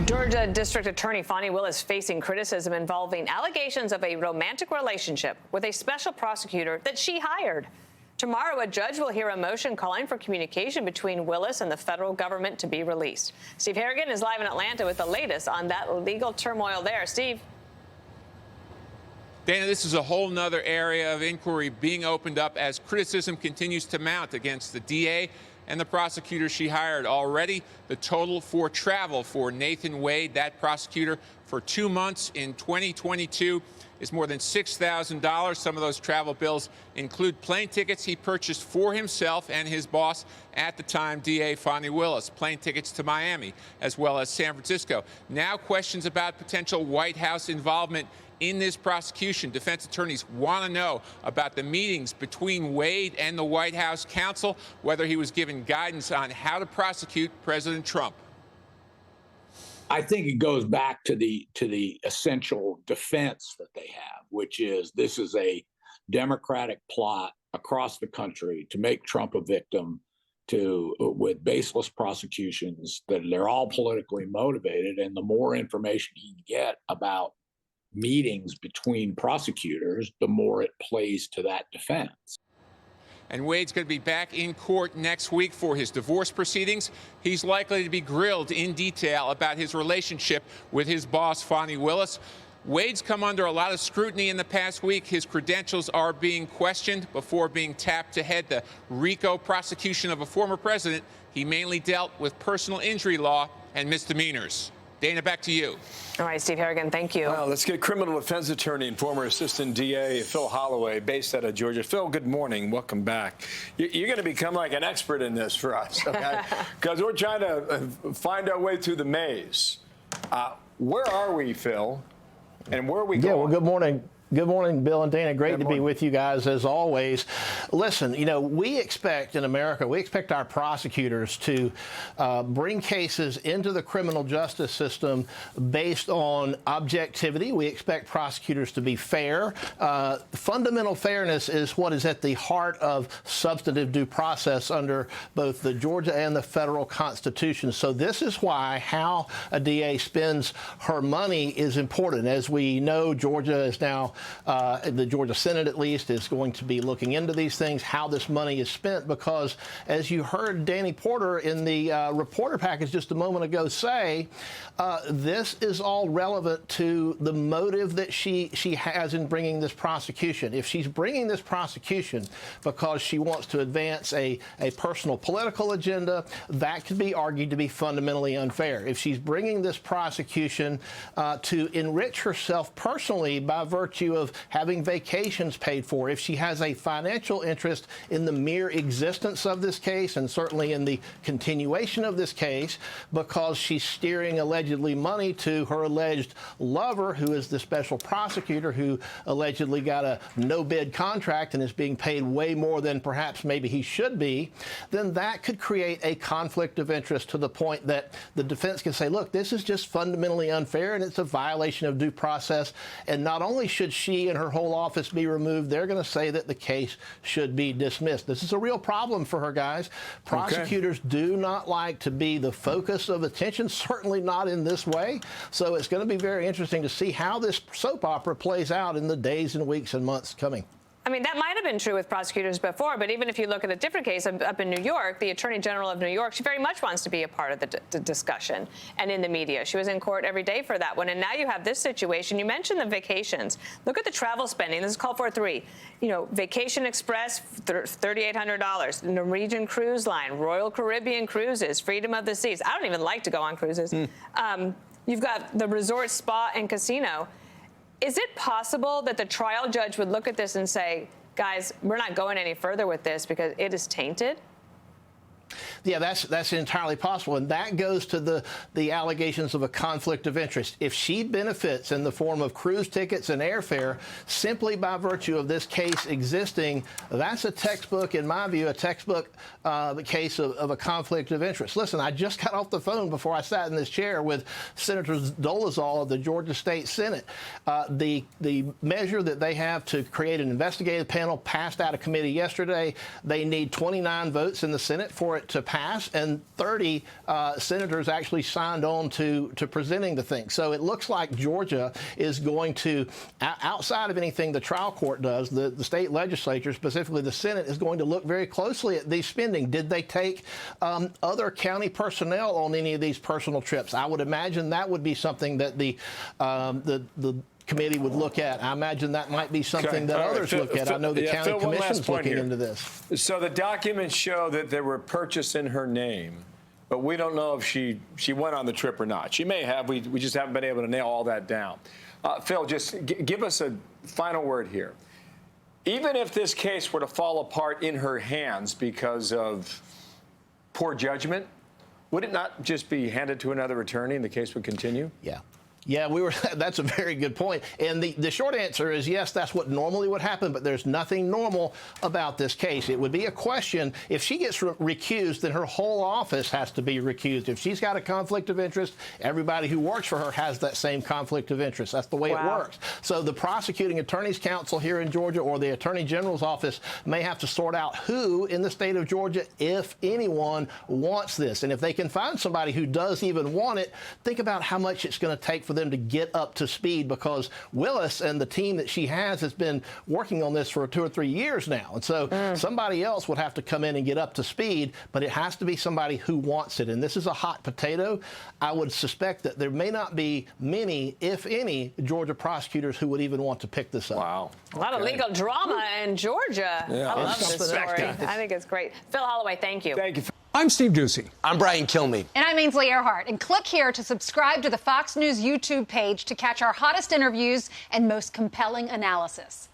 Georgia District Attorney Fani Willis facing criticism involving allegations of a romantic relationship with a special prosecutor that she hired. Tomorrow, a judge will hear a motion calling for communication between Willis and the federal government to be released. Steve Harrigan is live in Atlanta with the latest on that legal turmoil there. Steve. Dana, this is a whole nother area of inquiry being opened up as criticism continues to mount against the DA and the prosecutor she hired. Already, the total for travel for Nathan Wade, that prosecutor, for 2 months in 2022 is more than $6,000. Some of those travel bills include plane tickets he purchased for himself and his boss at the time, DA Fani Willis, plane tickets to Miami as well as San Francisco. Now questions about potential White House involvement in this prosecution. Defense attorneys want to know about the meetings between Wade and the White House counsel, whether he was given guidance on how to prosecute President Trump. I think it goes back to the essential defense that they have, which is this is a Democratic plot across the country to make Trump a victim, with baseless prosecutions, that they're all politically motivated. And the more information you get about meetings between prosecutors, the more it plays to that defense. And Wade's going to be back in court next week for his divorce proceedings. He's likely to be grilled in detail about his relationship with his boss, Fani Willis. Wade's come under a lot of scrutiny in the past week. His credentials are being questioned before being tapped to head the RICO prosecution of a former president. He mainly dealt with personal injury law and misdemeanors. Dana, back to you. All right, Steve Harrigan, thank you. Well, let's get criminal defense attorney and former Assistant DA Phil Holloway, based out of Georgia. Phil, good morning. Welcome back. You're going to become like an expert in this for us, okay? Because we're trying to find our way through the maze. Where are we, Phil? And where are we going? Yeah, well, good morning. Good morning, Bill and Dana. Great to be with you guys as always. Listen, you know, we expect in America, we expect our prosecutors to bring cases into the criminal justice system based on objectivity. We expect prosecutors to be fair. Fundamental fairness is what is at the heart of substantive due process under both the Georgia and the federal Constitution. So this is why how a DA spends her money is important. As we know, Georgia is now the Georgia Senate, at least, is going to be looking into these things, how this money is spent, because as you heard Danny Porter in the reporter package just a moment ago say, this is all relevant to the motive that she has in bringing this prosecution. If she's bringing this prosecution because she wants to advance a personal political agenda, that could be argued to be fundamentally unfair. If she's bringing this prosecution to enrich herself personally by virtue of having vacations paid for, if she has a financial interest in the mere existence of this case and certainly in the continuation of this case because she's steering allegedly money to her alleged lover, who is the special prosecutor who allegedly got a no-bid contract and is being paid way more than perhaps maybe he should be, then that could create a conflict of interest to the point that the defense can say, look, this is just fundamentally unfair and it's a violation of due process. And not only should she and her whole office be removed, they're going to say that the case should be dismissed. This is a real problem for her, guys. Prosecutors do not like to be the focus of attention, certainly not in this way. So it's going to be very interesting to see how this soap opera plays out in the days and weeks and months coming. I mean, that might have been true with prosecutors before, but even if you look at a different case up in New York, the Attorney General of New York, she very much wants to be a part of the discussion and in the media. She was in court every day for that one. And now you have this situation. You mentioned the vacations. Look at the travel spending. This is called for 3. You know, Vacation Express, $3,800. Norwegian Cruise Line, Royal Caribbean Cruises, Freedom of the Seas. I don't even like to go on cruises. You've got the resort, spa, and casino. Is it possible that the trial judge would look at this and say, guys, we're not going any further with this because it is tainted? Yeah, that's entirely possible, and that goes to the allegations of a conflict of interest. If she benefits in the form of cruise tickets and airfare simply by virtue of this case existing, that's a textbook, in my view, a textbook case of a conflict of interest. Listen, I just got off the phone before I sat in this chair with Senator Dolezal of the Georgia State Senate. The measure that they have to create an investigative panel passed out of committee yesterday. They need 29 votes in the Senate for it to pass, and 30 senators actually signed on to presenting the thing. So it looks like Georgia is going to, outside of anything the trial court does, the state legislature, specifically the Senate, is going to look very closely at these spending. Did they take other county personnel on any of these personal trips? I would imagine that would be something that the committee would look at. I imagine that might be something that others look at. I know the county commission's looking into this. So the documents show that they were purchased in her name, but we don't know if she went on the trip or not. She may have. We just haven't been able to nail all that down. Phil, just give us a final word here. Even if this case were to fall apart in her hands because of poor judgment, would it not just be handed to another attorney and the case would continue? Yeah. Yeah, that's a very good point. And the short answer is yes, that's what normally would happen, but there's nothing normal about this case. It would be a question, if she gets recused, then her whole office has to be recused. If she's got a conflict of interest, everybody who works for her has that same conflict of interest. That's the way it works. So the prosecuting attorney's council here in Georgia or the attorney general's office may have to sort out who in the state of Georgia, if anyone, wants this. And if they can find somebody who does even want it, think about how much it's going to take for them to get up to speed, because Willis and the team that she has been working on this for 2 or 3 years now. And so somebody else would have to come in and get up to speed, but it has to be somebody who wants it. And this is a hot potato. I would suspect that there may not be many, if any, Georgia prosecutors who would even want to pick this up. Wow. A lot of legal drama in Georgia. Yeah. I love this story. I think it's great. Phil Holloway, thank you. Thank you. I'm Steve Ducey. I'm Brian Kilmeade. And I'm Ainsley Earhart. And click here to subscribe to the Fox News YouTube page to catch our hottest interviews and most compelling analysis.